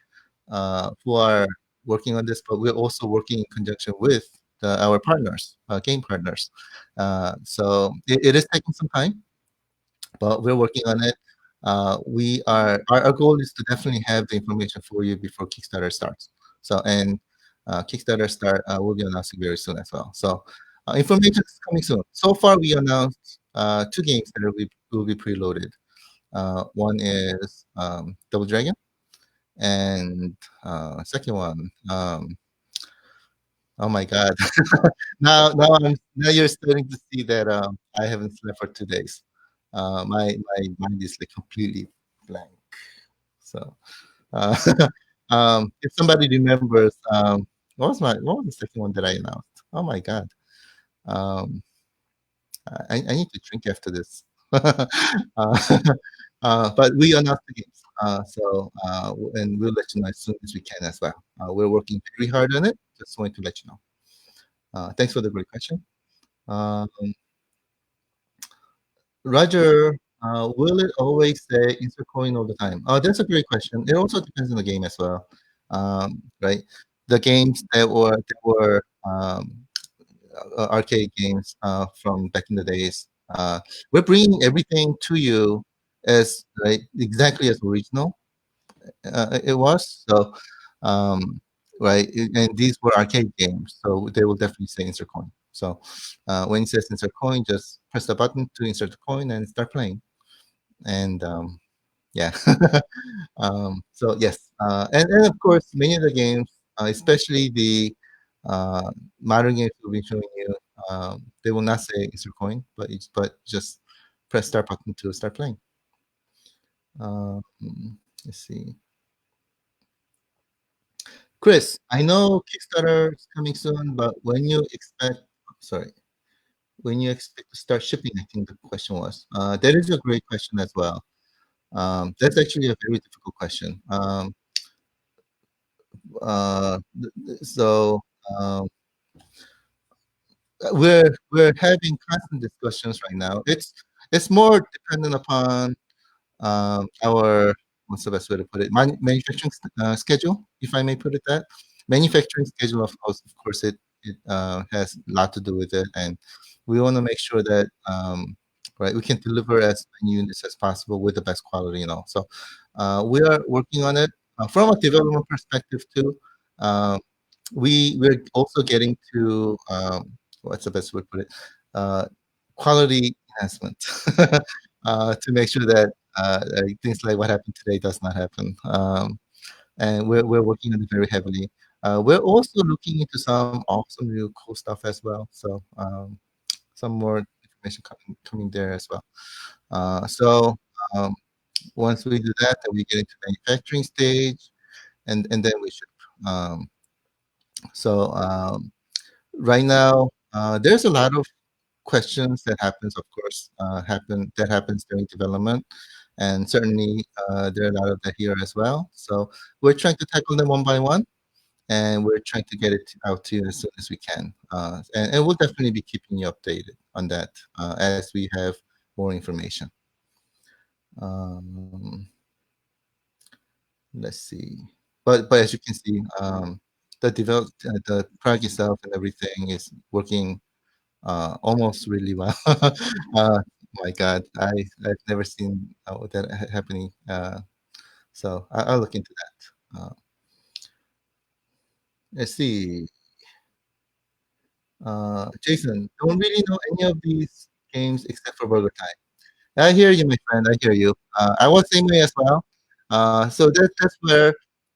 who are working on this, but we're also working in conjunction with our partners, game partners. So it is taking some time, but we're working on it. Our goal is to definitely have the information for you before Kickstarter starts. So and Kickstarter start will be announcing very soon as well. So information is coming soon. So far, we announced two games that will be preloaded. One is Double Dragon, and second one, oh my God! Now you're starting to see that I haven't slept for 2 days. My mind is like completely blank. So uh, if somebody remembers, what was the second one that I announced? Oh my God! Um, I need to drink after this. uh, but we announced the games, and we'll let you know as soon as we can as well. We're working very hard on it. Just wanted to let you know. Thanks for the great question. Um, Roger, will it always say insert coin all the time? That's a great question. It also depends on the game as well, right? The games that were arcade games from back in the days. We're bringing everything to you as right exactly as original it was. So, um, right, and these were arcade games, so they will definitely say insert coin. So, when it says insert coin, just press the button to insert the coin and start playing. And yeah. So yes, and of course, many of the games, especially the uh, modern games we'll be showing you, they will not say insert coin, but just press start button to start playing. Um, let's see. Chris, I know Kickstarter is coming soon, but sorry, when you expect to start shipping, I think the question was. That is a great question as well. That's actually a very difficult question. So we're having constant discussions right now. It's more dependent upon our what's the best way to put it? Manufacturing schedule, if I may put it that. Manufacturing schedule, of course, it has a lot to do with it, and we want to make sure that right we can deliver as many units as possible with the best quality and all. So we are working on it from a development perspective too. Um, we're also getting to what's the best way to put it? Uh, Quality enhancement to make sure that things like what happened today does not happen. And we're working on it very heavily. We're also looking into some awesome new cool stuff as well. So some more information coming there as well. So um, once we do that, then we get into manufacturing stage, and then we ship. Um, so right now, there's a lot of questions that happens, of course, happens during development, and certainly there are a lot of that here as well. So we're trying to tackle them one by one, and we're trying to get it out to you as soon as we can. And we'll definitely be keeping you updated on that as we have more information. Um, let's see. But as you can see, the product itself and everything is working almost really well. My God, I've never seen that happening. So I'll look into that. Let's see. Jason, don't really know any of these games except for Burger Time. I hear you, my friend. I hear you. I was same way as well. So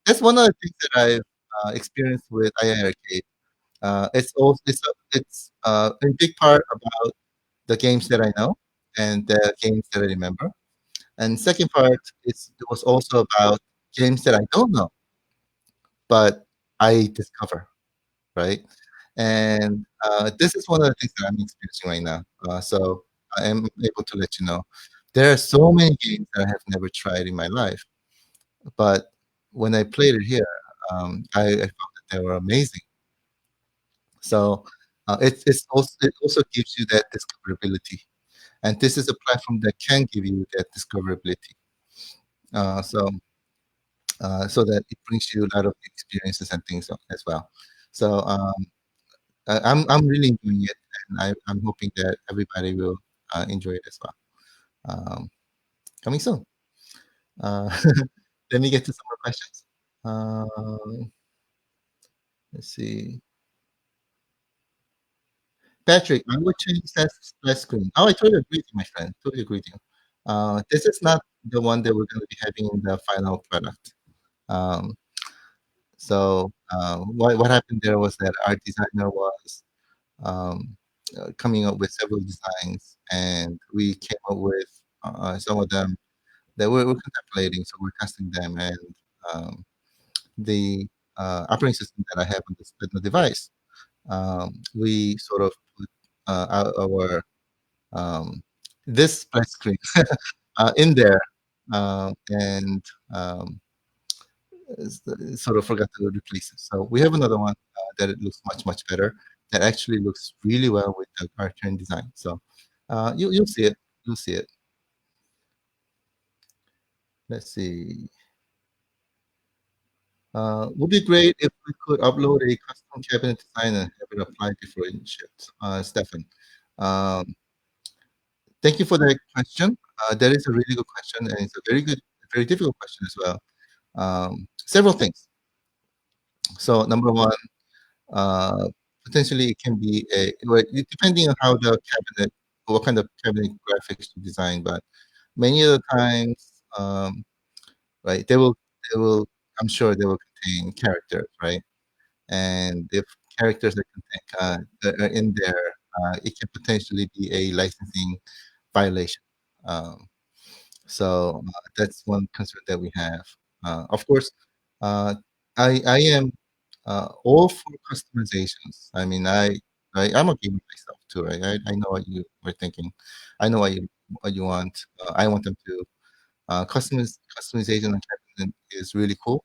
that's one of the things that I've experienced with iiRcade. It's also it's a big part about the games that I know and the games that I remember. And second part, it was also about games that I don't know, but I discover, right? And this is one of the things that I'm experiencing right now. So I am able to let you know there are so many games that I have never tried in my life, but when I played it here, I found that they were amazing. So it also gives you that discoverability, and this is a platform that can give you that discoverability. So so that it brings you a lot of experiences and things as well. So I'm really enjoying it, and I'm hoping that everybody will enjoy it as well. Um, coming soon. Uh, let me get to some more questions. Let's see. Patrick, I would change that splash screen. Oh, I totally agree with you, my friend. Totally agree with you. This is not the one that we're going to be having in the final product. Um, so what happened there was that our designer was um, coming up with several designs, and we came up with some of them that we're contemplating. So we're testing them, and um, the operating system that I have on the device, we sort of put our um, this splash screen in there, and um, sort of forgot to replace it. So we have another one that it looks much better. That actually looks really well with the cartoon design. So you'll see it. You'll see it. Let's see. Would be great if we could upload a custom cabinet design and have it applied before it shipped. Stefan, um, thank you for that question. That is a really good question, and it's a very difficult question as well. Several things. So number one, uh, potentially it can be well, depending on how the cabinet, what kind of cabinet graphics you design, but many of the times, right, they will, I'm sure they will contain characters, right? And if characters that that are in there, it can potentially be a licensing violation. Um, so that's one concern that we have. Of course, uh, I am all for customizations. I mean, I'm a gamer myself too, right? I know what you were thinking. I know what you want. I want them to customization and cabinet is really cool.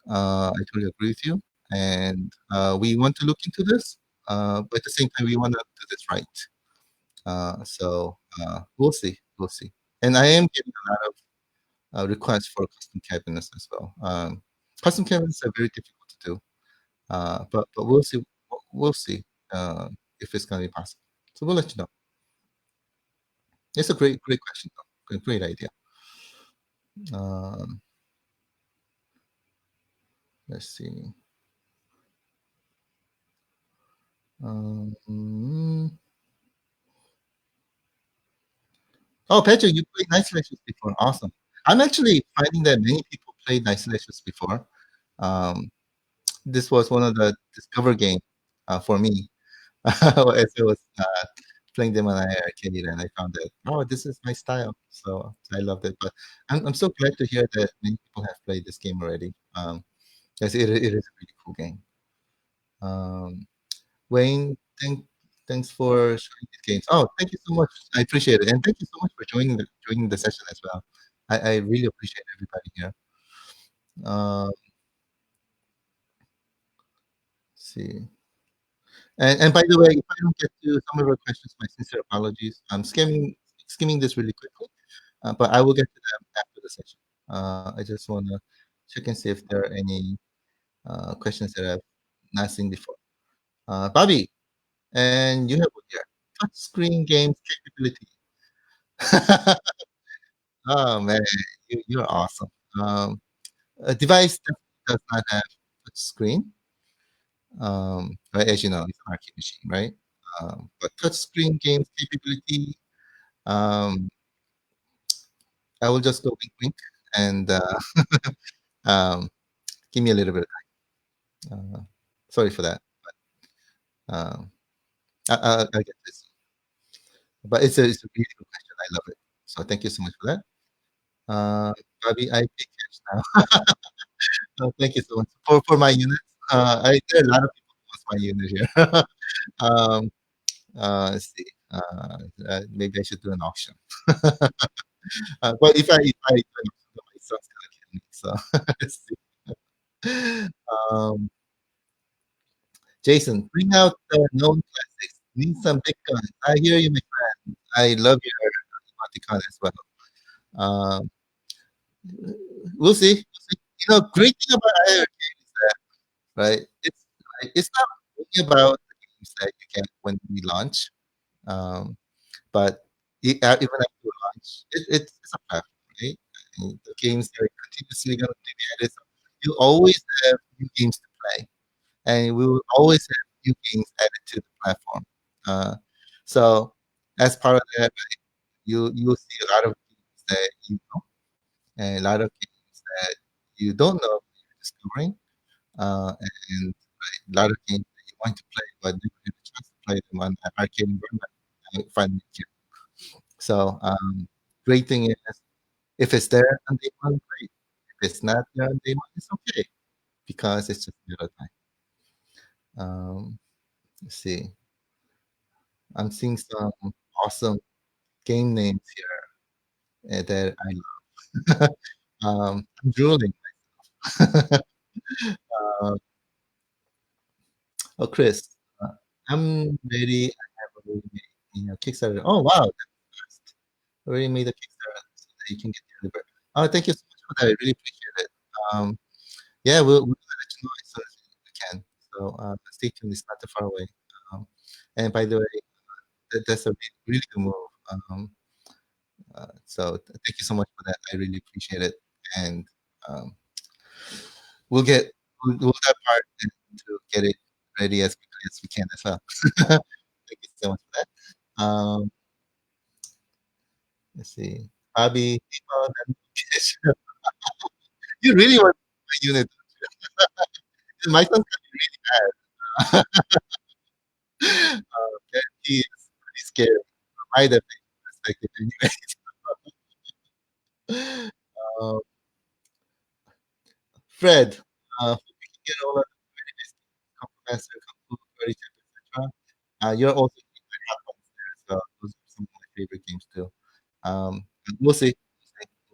I totally agree with you, and we want to look into this, but at the same time, we want to do this right. We'll see, we'll see. And I am getting a lot of requests for custom cabinets as well. Custom cabinets are very difficult to do, but we'll see. We'll see if it's going to be possible. So we'll let you know. It's a great question, though. Great idea. Um, let's see. Um, oh, Patrick, you played Night Slashes before. Awesome. I'm actually finding that many people played Night Slashes before. Um, this was one of the discover game for me as I was playing them on iiRcade, and I found that, oh, this is my style. So I loved it. But I'm so glad to hear that many people have played this game already. Because it is a really cool game. Um, Wayne, thanks for showing these games. Oh, thank you so much. I appreciate it, and thank you so much for joining the session as well. I really appreciate everybody here. Let's see. And by the way, if I don't get to some of your questions, my sincere apologies. I'm skimming this really quickly, but I will get to them after the session. I just want to check and see if there are any questions that I've not seen before. Bobby, and you have one here. Touchscreen games capability. Oh man, you're awesome. Um, a device that does not have touch screen, right? As you know, it's an arcade machine, right? But touchscreen games capability, um, I will just go wink wink and um, give me a little bit of time. Sorry for that. Um, I get this, but it's a really good question. I love it. So thank you so much for that. Bobby, I pay cash now. Thank you so much for my unit. There are a lot of people who wants my unit here. um, let's see. Maybe I should do an auction. But if I do an auction, my son's gonna kill me. So let's see. Um, Jason, bring out the known classics. Need some big guns. I hear you, my friend. I love your emoticon as well. Um, we'll see. We'll see. Great thing about iRcade is that, right? It's not only about the games that you get when we launch, um, but even after launch, it's a platform, right? And the games are continuously going to be added. So you always have new games to play, and we will always have new games added to the platform. Uh, so as part of that, you'll see a lot of games that you know, and a lot of games that you don't know that you're discovering, and a lot of games that you want to play but never get a chance to play them on an arcade environment. Finally, so great thing is if it's there on day one, great. If it's not there on day one, it's okay because it's just a matter of time. Let's see. I'm seeing some awesome game names here that I love. I'm drooling. uh, oh, Chris, uh, I'm ready. I have already made Kickstarter. Oh wow, that's fast. Already made a Kickstarter so that you can get delivered. Oh, thank you so much for that. I really appreciate it. Um, yeah, we'll let you know as soon as we can. So stay tuned. It's not too far away. Um, and by the way, that's a really good move. Um, thank you so much for that. I really appreciate it. And um, we'll get we'll that part and to get it ready as quickly as we can as well. Thank you so much for that. Let's see. Bobby, people, you really want my unit. My son's gonna be really bad. Okay, he is pretty scary from my perspective anyway. Uh, Fred, hope you can get all of the very best Kung Fu Master, Kung Fu Karate Chapter, etc. You're also in my hot ones there as well. Those are some of my favorite games too. We'll see.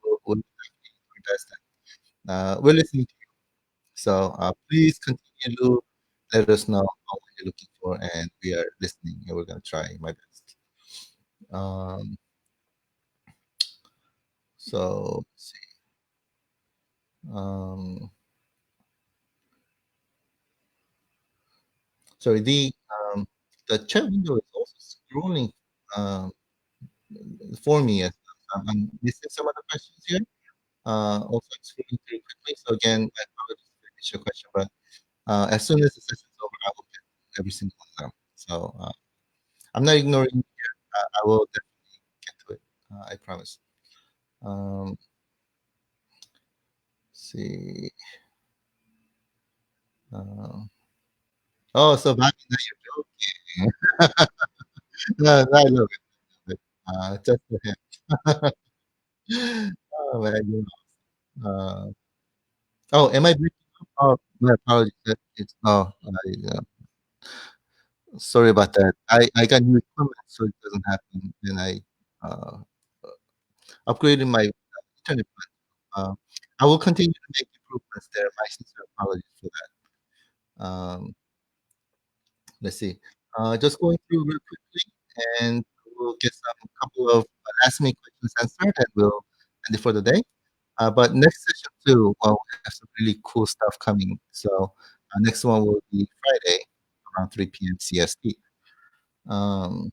We'll definitely do our best. We're listening to you. So please continue to let us know what you're looking for, and we are listening, and we're going to try my best. Um, let's see. Um, sorry, the chat window is also scrolling um, for me. As I'm missing some other questions here. Also, I'm scrolling through quickly. So again, I apologize if I missed your question, but as soon as the session's over, I will get every single one of them. So I'm not ignoring you here. I will definitely get to it. I promise. Um, see. Uh, oh, so Bobby, now you're joking. No, I love it. Just for him. Oh, man, oh, am I breaking up? Oh, my apologies. It's sorry about that. I got new equipment, so it doesn't happen, and I uh, upgraded my internet plan. I will continue to make improvements there. My sincere apologies for that. Let's see. Just going through real quickly, and we'll get some couple of last minute questions answered, and we'll end it for the day. But next session too, well, we have some really cool stuff coming. So next one will be Friday around 3 p.m. CST. Um,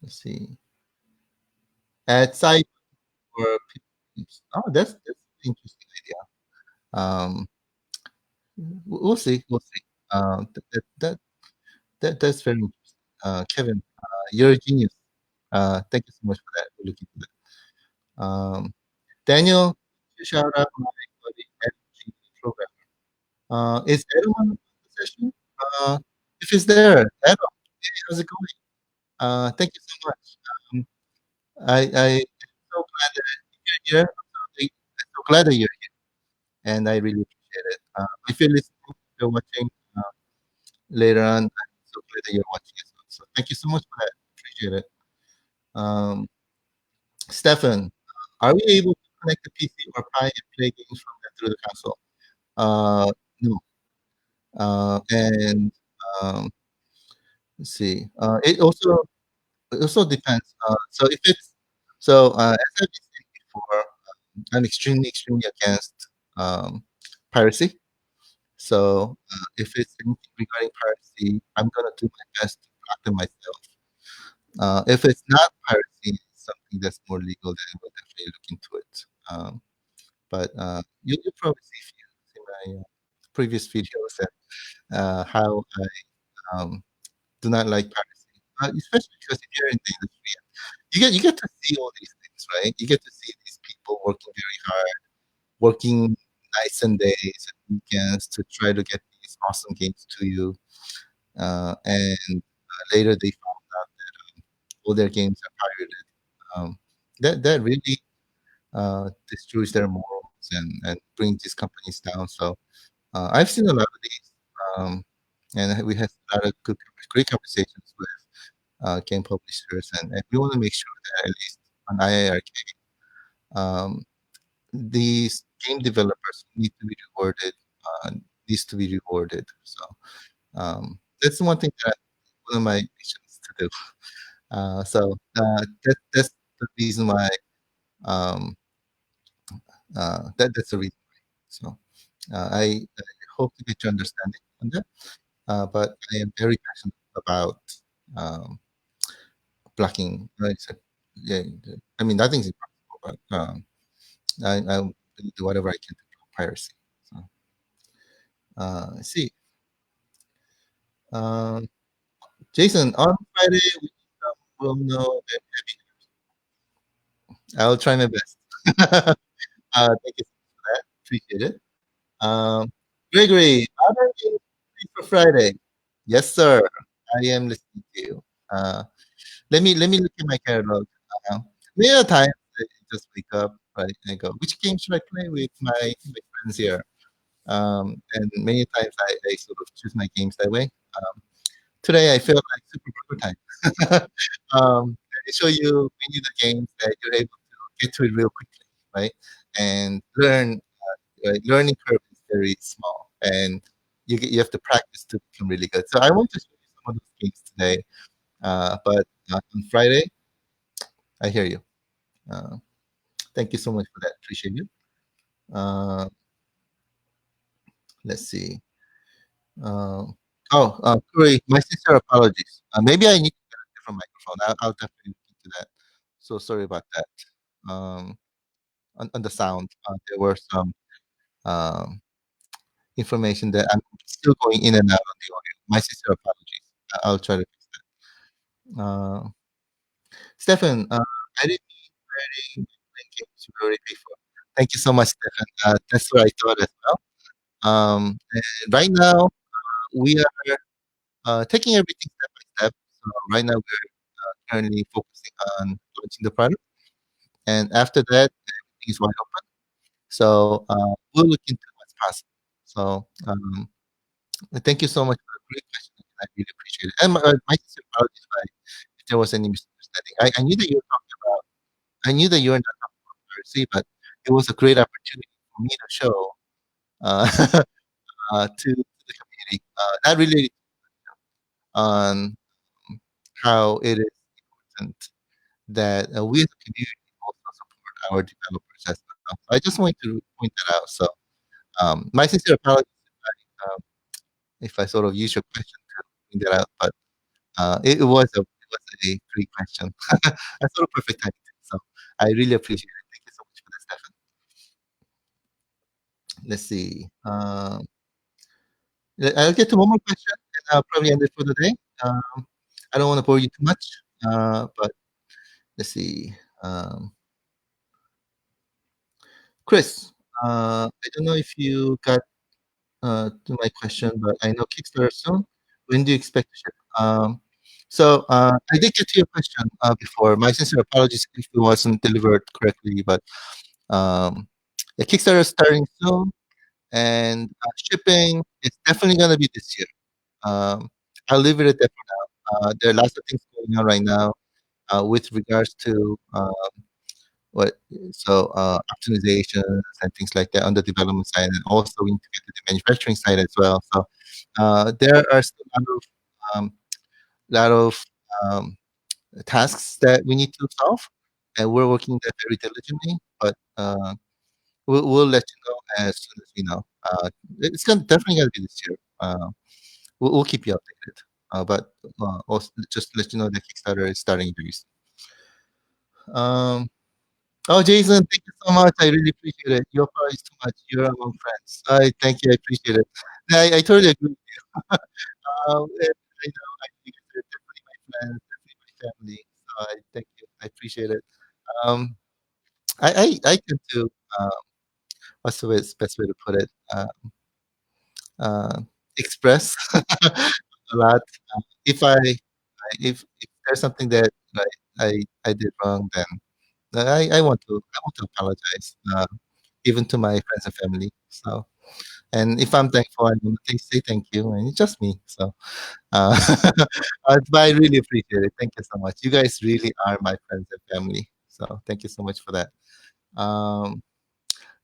let's see. At site for people. Oh, that's an interesting idea. Um, we'll see. We'll see. That's very interesting. Kevin, you're a genius. Thank you so much for that. We're looking for that. Daniel, you shout out my buddy Adam program. Is Adam on the session? Uh, if he's there, Adam, hey, how's it going? Thank you so much. Um, I'm so glad that you're here. I'm so glad that you're here, and I really appreciate it. If you're listening, if you're watching later on, I'm so glad that you're watching as well. So thank you so much for that. Appreciate it. Um, Stefan, are we able to connect the PC or Pi and play games from that through the console? No. And um, let's see. It also depends. So if it's as I've been saying before, I'm extremely against piracy. So if it's anything regarding piracy, I'm gonna do my best to block them myself. If it's not piracy, it's something that's more legal, then we'll definitely look into it. But you'll probably see in my previous videos that how I do not like piracy, especially because if you're in the industry, you get to see all these things, right? You get to see these people working very hard, working nights and days and weekends to try to get these awesome games to you, and later they found out that all their games are pirated. That really destroys their morals and brings these companies down. So I've seen a lot of these, um, and we had a lot of great conversations with game publishers, and we want to make sure that at least on iiRcade, um, these game developers need to be rewarded. Uh, needs to be rewarded. So that's one thing that one of my missions to do. That's the reason why. Um, that's the reason. So I hope to get your understanding on that. But I am very passionate about um, blocking. Right? So, yeah, I mean nothing's impossible, but I will do whatever I can to block piracy. So let's see. Um, Jason, on Friday we'll know. I'll try my best. Thank you for that. Appreciate it. Um, Gregory, other games for Friday. Yes, sir. I am listening to you. Uh, let me look at my catalog. Uh, Many a times I just wake up, right, and I go, which game should I play with my friends here? And many times I sort of choose my games that way. Today I felt like Superburger time. I show you many of the games that you're able to get to it real quickly, right? And learning curve is very small, and you have to practice to become really good. So I want to show you some of those games today. But on Friday, I hear you. Uh, Thank you so much for that. Appreciate you. Uh, let's see. Uh, Corey, my sincere apologies. Maybe I need to get a different microphone. I'll definitely look into that. So sorry about that. Um, on the sound, there were some um, information that I'm still going in and out on the audio. My sincere apologies. I'll try to fix that. Stefan, I didn't mean playing games you already paid for. Thank you so much, Stefan. That's what I thought as well. And right now, we are taking everything step by step. So right now we're currently focusing on launching the product, and after that, everything is wide open. So we'll look into what's possible. So thank you so much for the great question. I really appreciate it. And my sincere apologies if there was any misunderstanding. I knew that you were talking about. I knew that you were not talking about piracy, but it was a great opportunity for me to show to the community, not related on how it is important that we as a community also support our developers as well. So I just wanted to point that out. So my sincere apologies if I sort of use your question to bring that out, but it was a great question. A sort of perfect timing. So I really appreciate it. Thank you so much for that, Stefan. Let's see. I'll get to one more question, and I'll probably end it for the day. I don't want to bore you too much, but let's see. Um, Chris, I don't know if you got to my question, but I know Kickstarter soon. When do you expect to ship? I did get to your question before. My sincere apologies if it wasn't delivered correctly, but um, yeah, Kickstarter is starting soon, and shipping is definitely going to be this year. I'll leave it at that for now. There are lots of things going on right now with regards to what optimizations and things like that on the development side, and also we need to get to the manufacturing side as well. So there are still um, lot of um, tasks that we need to solve, and we're working that very diligently. But we'll let you know as soon as we know. It's definitely gonna be this year. We'll keep you updated. But also just to let you know that Kickstarter is starting very soon. Um, Oh, Jason, thank you so much. I really appreciate it. Your part is too much. You're among friends. I thank you. I appreciate it. I totally agree with you. And I know you guys are definitely my friends, definitely my family. So I thank you. I appreciate it. Um, I tend to, what's best way to put it? Uh, express a lot. If if there's something that I did wrong, then I want to apologize, even to my friends and family. So, and if I'm thankful, I want to say thank you, and it's just me. So, uh, but I really appreciate it. Thank you so much. You guys really are my friends and family. So, thank you so much for that. Um,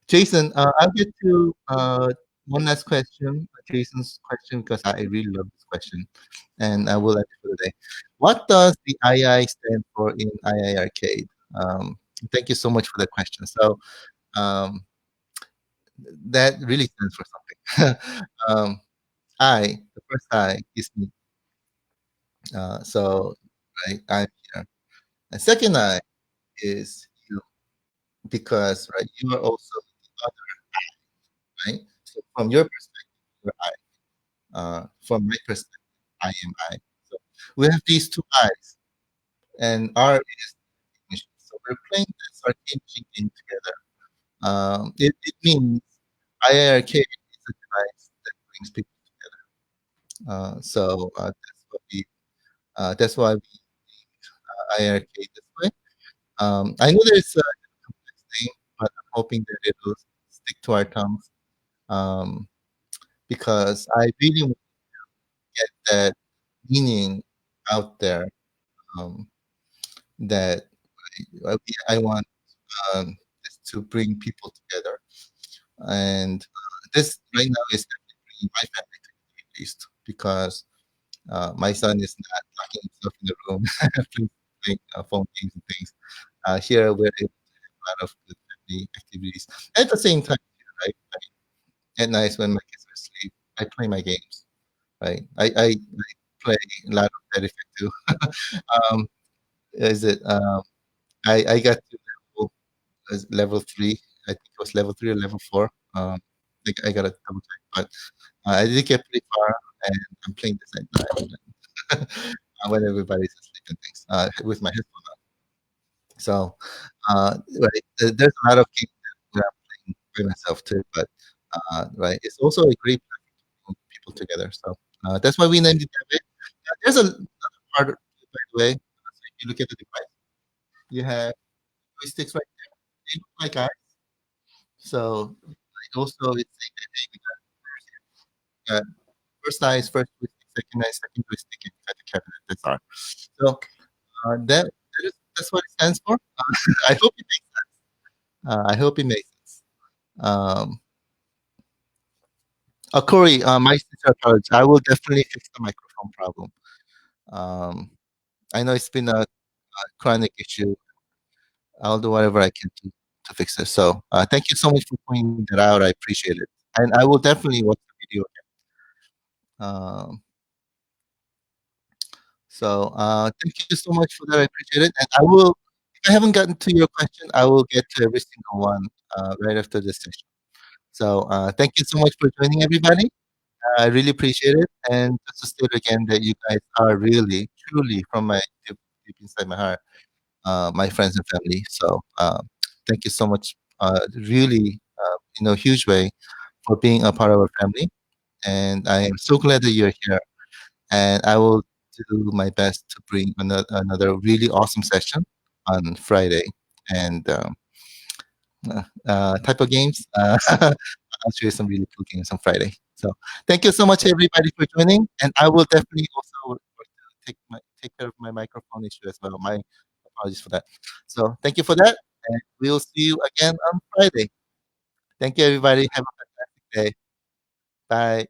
Jason, I'll get to one last question, Jason's question, because I really love this question, and I will end it for the day. What does the II stand for in iiRcade? Thank you so much for that question. So um, that really stands for something. The first I is me. So right, I'm here. And second I is you, because right, you are also the other, right? So from your perspective, you're I. From my perspective, I am I. So we have these two eyes, and R is the machine. So we're playing this arcade machine game together. It means IARcade is a device that brings people together. That's why we IARcade this way. I know there's a complex name, but I'm hoping that it will stick to our tongues, um, because I really want to get that meaning out there, um, that I want this to bring people together. And this right now is definitely bringing my family together, at least, because my son is not locking himself in the room playing phone games and things. Here we're able to have a lot of good family activities. At the same time, right? At night when my kids are asleep, I play my games. Right? I play a lot of that effect too. um, is it? I got to level 3. I think it was level 3 or level 4. I got to double check, but I did get pretty far, and I'm playing this at night when everybody's asleep and things with my headphone on. So, right, there's a lot of games that I'm playing by myself too, but right, it's also a great platform to bring people together. So, That's why we named it that way. There's another part, by the way. So if you look at the device, you have joysticks right there. They look like eyes. So also it's saying that hey, we got first eye is first joystick, second eye, second joystick, and you got the cabinet. That's all. So that's what it stands for. I hope it makes sense. I hope it makes sense. Um, Corey, my sincere apology. I will definitely fix the microphone problem. Um, I know it's been a chronic issue. I'll do whatever I can to fix it. So thank you so much for pointing that out. I appreciate it, and I will definitely watch the video again. Thank you so much for that. I appreciate it, and I will. If I haven't gotten to your question, I will get to every single one right after this session. So thank you so much for joining, everybody. I really appreciate it, and just to state again that you guys are really, truly, from my deep inside my heart, my friends and family. So thank you so much, really, in a huge way, for being a part of our family. And I am so glad that you're here. And I will do my best to bring another really awesome session on Friday. And type of games. I'll show you some really cool games on Friday. So thank you so much, everybody, for joining. And I will definitely also take care of my microphone issue as well. My apologies for that. So thank you for that. And we'll see you again on Friday. Thank you, everybody. Have a fantastic day. Bye.